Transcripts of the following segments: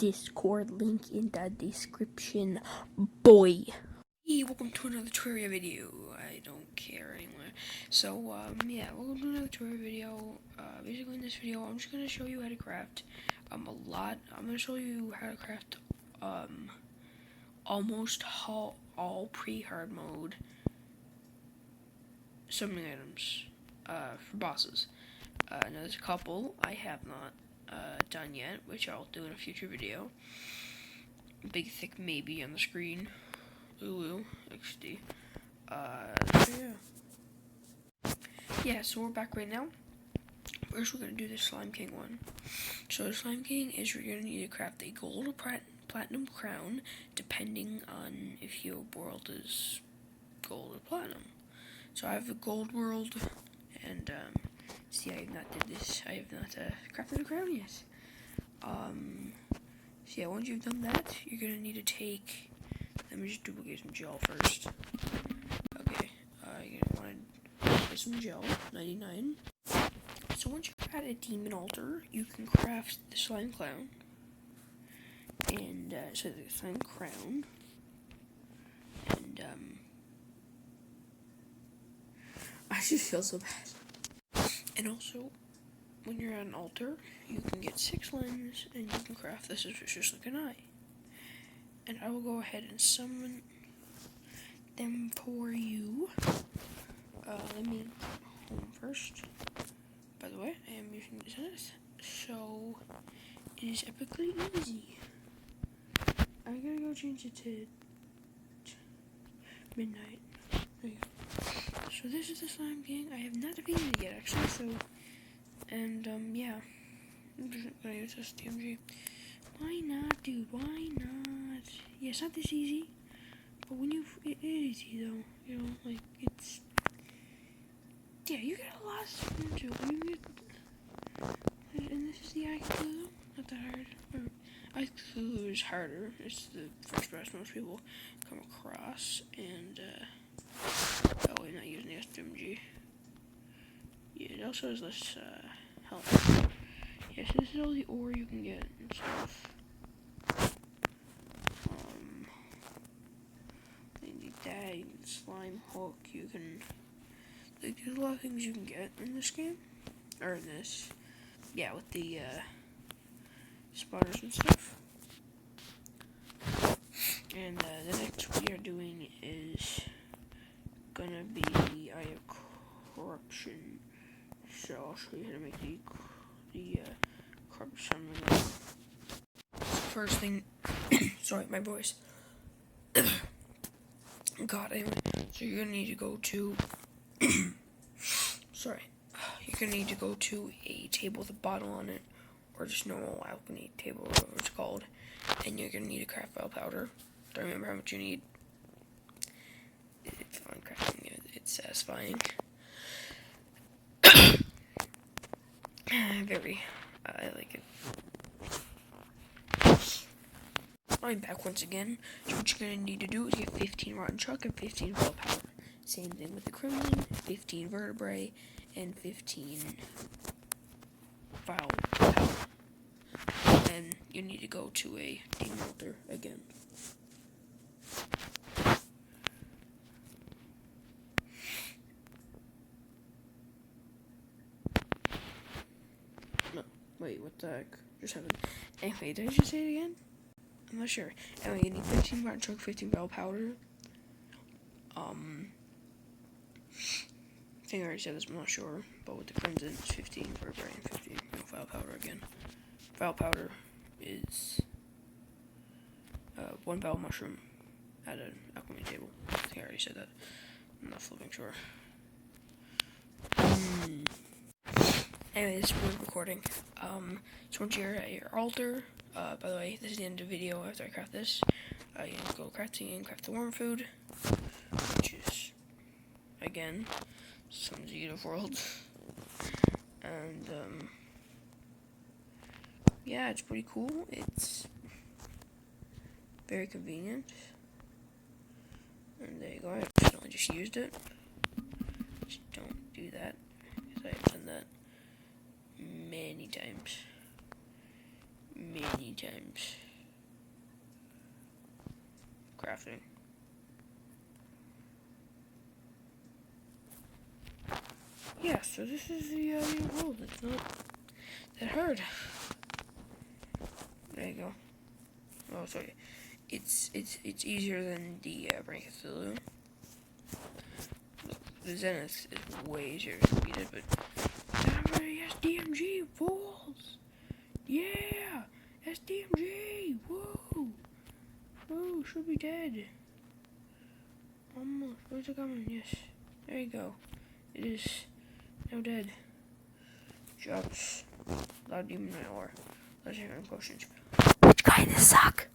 Discord link in the description, boy. Hey, welcome to another Terraria video. I don't care anymore. So, yeah, welcome to another Terraria video. Basically in this video, I'm just gonna show you how to craft, a lot. I'm gonna show you how to craft, almost all pre-hard mode summoning items, for bosses. Now there's a couple I have not, done yet, which I'll do in a future video. Big thick maybe on the screen. Ooh, XD. So we're back right now. First, we're gonna do the Slime King one. So the Slime King is you're gonna need to craft a gold or platinum crown, depending on if your world is gold or platinum. So I have a gold world, and see, I have not did this. I have not crafted a crown yet. So yeah, once you've done that, you're gonna need to take. Let me just duplicate some gel first. Okay, you're gonna want to get some gel, 99. So once you've got a demon altar, you can craft the slime clown, and so the slime crown, and I just feel so bad. And also, when you're at an altar, you can get 6 slimes, and you can craft this vicious looking eye. And I will go ahead and summon them for you. Let me home first. By the way, I am using this, so it is epically easy. I'm gonna go change it to midnight. There you go. So this is the Slime King. I have not defeated it yet, actually. So, and yeah, I'm just gonna use this TMG. Why not, dude? Why not? Yeah, it's not this easy, but when it is easy though. You know, like it's. Yeah, you get a lot of stuff into it. You get, and this is the Ice Cthulhu. Not that hard. Ice Cthulhu is harder. It's the first boss most people come across, and oh, we're not using the SMG. Yeah, it also has less health. Yeah, so this is all the ore you can get and stuff. Then you die, you can slime hook, you can, like, there's a lot of things you can get in this game, or in this, yeah, with the, spotters and stuff. And, the next we are doing is gonna be the Eye of Corruption, so I'll show you how to make the corruption. First thing, sorry, my voice. God, anyway, so you're gonna need to go to, sorry, you're gonna need to go to a table with a bottle on it, or just normal alchemy table, or whatever it's called, and you're gonna need a craft bell powder. Don't remember how much you need. It's fun crafting it, it's satisfying. I like it. I'm back once again. So what you're gonna need to do is get 15 rotten chuck and 15 bell powder. Same thing with the Kremlin, 15 vertebrae, and 15 foul powder. And you need to go to a demon altar again. No, wait, what the heck just happened? Anyway, did I just say it again? I'm not sure. Anyway, you need 15 rotten chuck, 15 bell powder. I think I already said this, I'm not sure. But with the crimson, it's 15 vertebrae and 15 foul powder again. Foul powder is 1 bell mushroom at an alchemy table. I think I already said that. I'm not flipping sure. Anyway, this is weird recording. So once you're at your altar, by the way, this is the end of the video after I craft this. You can go crafting and craft the worm food, which is, again, Sons of Eve world. And, yeah, it's pretty cool. It's very convenient. And there you go. I accidentally just used it. Just don't do that, because I've done that many times. crafting. Yeah, so this is the world. It's not that hard. There you go. Oh, sorry. It's easier than the Brain Cthulhu. The Zenith is way easier to beat it, but yes, DMG fools! Yeah, SDMG! Woo! Woo! Should be dead. Almost. Where's it coming? Yes. There you go. It is now dead. Jobs. Loud demon or legendary potions. Which kind of suck?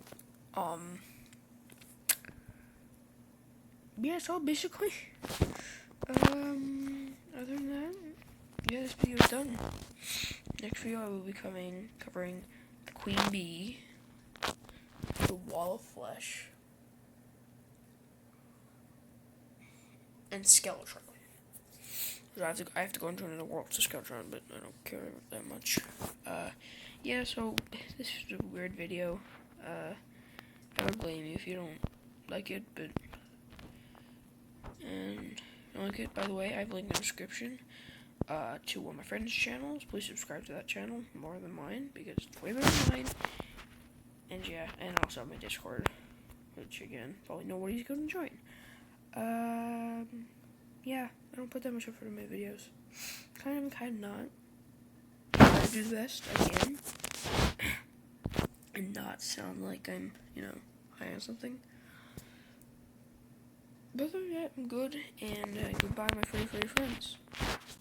Yeah, so basically, other than that, yeah, this video is done. Next video I will be covering the Queen Bee, the Wall of Flesh, and Skeletron. I have to go into another world to Skeletron, but I don't care that much. Yeah, so this is a weird video. I would blame you if you don't like it, but and I like it. By the way, I have a link in the description to one of my friends' channels. Please subscribe to that channel more than mine because it's way better than mine. And yeah, and also my Discord, which again probably nobody's going to join. Yeah, I don't put that much effort in my videos. Kind of not. I do the best I can and not sound like I'm, high on something. But other than that, I'm good, and goodbye, my furry friends.